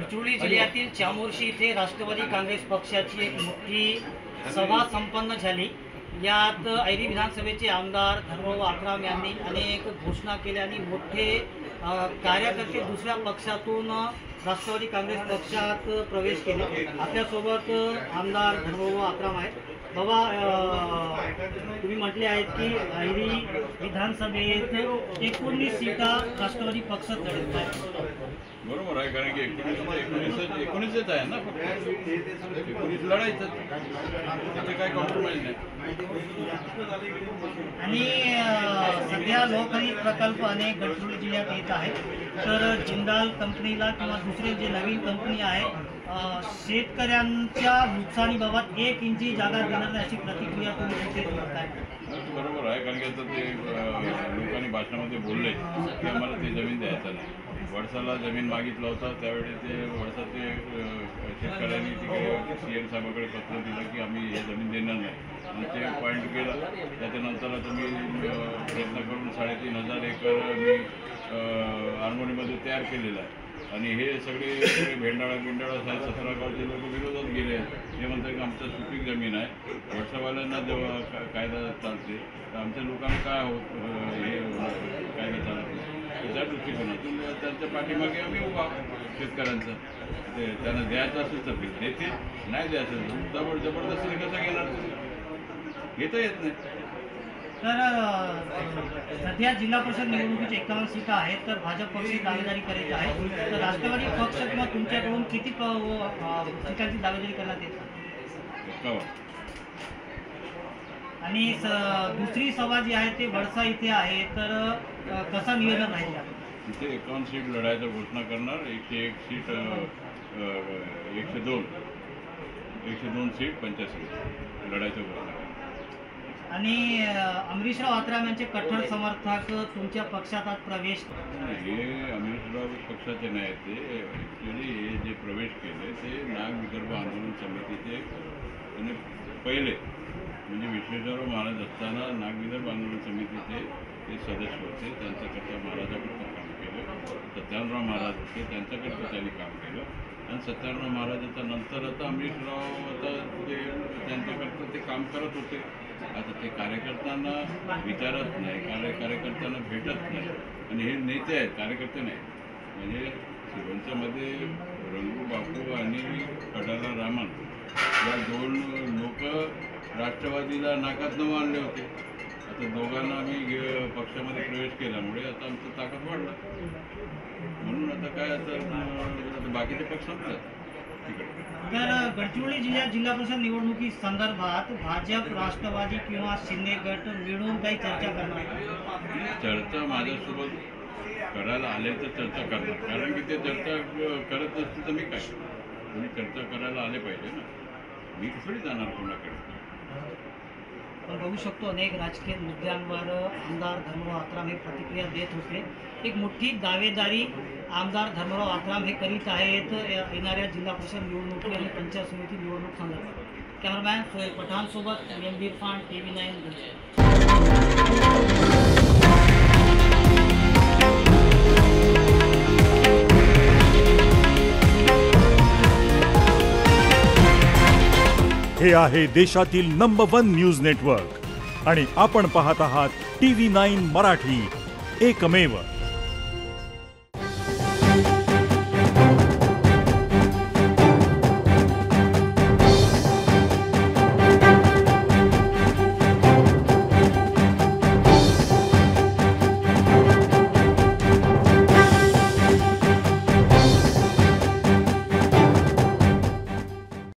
गडचिरोली जिल्ह्यातील चामोर्शी येथे राष्ट्रवादी काँग्रेस पक्षाची एक मोठी सभा संपन्न झाली। यात ऐरी विधानसभेचे आमदार धर्मभाऊ आत्राम यांनी अनेक घोषणा केल्या आणि मोठे कार्यकर्ते दुसऱ्या पक्षातून राष्ट्रवादी काँग्रेस पक्षात प्रवेश केला। आपल्यासोबत आमदार धर्मभाऊ आत्राम आहेत। बाबा, तुम्ही म्हटले आहेत की ऐरी विधानसभेत 19 सीटा राष्ट्रवादी पक्षात लढत आहे। बरोबर आहे, कारण की 19 आहे ना, फक्त 19 लढायचं, त्याचे काय कॉम्प्रोमाइज नाही। आणि सध्या लोकहित प्रकल्प अनेक गडचिरोली जिल्ह्यात येत आहे, तर जिंदाल कंपनीला किंवा दुसरे जे नवीन कंपनी आहे शेतकऱ्यांच्या नुकसानीबाबत 1 इंची जागा देणार नाही अशी प्रतिक्रिया तुम्ही तिथे करताय। बरोबर आहे, कारण की आता ते लोकांनी भाषणामध्ये बोलले की आम्हाला ते जमीन द्यायचं नाही। वडसाला जमीन मागितलं होतं, त्यावेळी ते वडसा ते शेतकऱ्यांनी तिकडे CM साहेबांकडे पत्र दिलं की आम्ही हे जमीन देणार नाही, आणि ते पॉईंट केलं। त्याच्यानंतर आता मी प्रयत्न करून 3,500 एकर मी आरमोरीमध्ये तयार केलेलं आहे, आणि हे सगळे भेंडाळा 17 गावचे लोक विरोधात गेले। ते म्हणतात की आमचं सुपीक जमीन आहे, वडसावाल्यांना जेव्हा कायदा चालते तर आमच्या लोकांना काय हे कायदा चालत नाही, त्या दृष्टिकोनातून त्यांच्या पाठीमागे आम्ही उभा शेतकऱ्यांचं ते त्यांना द्यायचं असेल तर देते, नाही द्यायचं जबरदस्तीने कसं घेणार, घेता येत नाही। तर सध्या जिल्हा परिषद निवडणुकीची 51 सीटा आहेत, तर भाजप पक्ष दावेदारी करायची आहे, तर राष्ट्रवादी पक्ष किंवा तुमच्याकडून किती सीटांची दावेदारी करण्यात येते? आणि दुसरी सभा जी आहे ते वडसा इथे आहे, तर कसा नियोजन राहील? इथे 51 सीट लढायचं घोषणा करणार, 101 सीट 102 सीट 85 लढायचं घोषणा करणार। आणि अमरीशराव आत्राम यांचे कट्टर समर्थक तुमच्या पक्षात आज प्रवेश? हे अमरीशराव पक्षाचे नाही, ते ॲक्च्युली हे जे प्रवेश केले ते नाग विदर्भ आंदोलन समितीचे आणि पहिले म्हणजे विश्वेश्वरराव महाराज असताना नाग विदर्भ आंदोलन समितीचे ते सदस्य होते। त्यांच्याकरता महाराजाकडचं काम केलं। सत्यानराव महाराज होते, त्यांच्याकडचं त्यांनी काम केलं, आणि सत्यानराव महाराजाच्या नंतर आता अमरीशराव आता ते त्यांच्याकडचं ते काम करत होते। आता ते कार्यकर्त्यांना विचारत नाही, कार्यकर्त्यांना भेटत नाही, आणि हे नेते आहेत, कार्यकर्ते नाही। म्हणजे शिवंच्यामध्ये रंगू बापू आणि कडाला रामन या 2 लोक राष्ट्रवादीला नाकातनं मानले होते। आता दोघांना आम्ही पक्षामध्ये प्रवेश केल्यामुळे आता आमचं ताकद वाढला, म्हणून आता काय आता बाकीचे पक्ष संपतात तिकडे। तर गडचिरोली जिल्ह्यात जिल्हा परिषद निवडणुकी संदर्भात भाजप, राष्ट्रवादी किंवा शिंदे गट मिळून काही चर्चा करणार? चर्चा माझ्यासोबत करायला आले तर चर्चा करणार, कारण की ते चर्चा करत नसतील तर मी काय, तुम्ही चर्चा करायला आले पाहिजे ना, मी थोडी जाणार कोणाकडे। पण बघू शकतो अनेक राजकीय मुद्द्यांवर आमदार धर्मभाऊ आत्राम हे प्रतिक्रिया देत होते। एक मोठी दावेदारी आमदार धर्मभाऊ आत्राम हे करीत आहेत येणाऱ्या जिल्हा परिषद निवडणुकी आणि पंचायत समिती निवडणूक संदर्भात। कॅमेरामॅन सोहेल पठाण सोबत रणबीर फान, TV9। हे आहे देशातील नंबर 1 न्यूज नेटवर्क, आणि आपण पाहत आहात TV9 मराठी, एकमेव।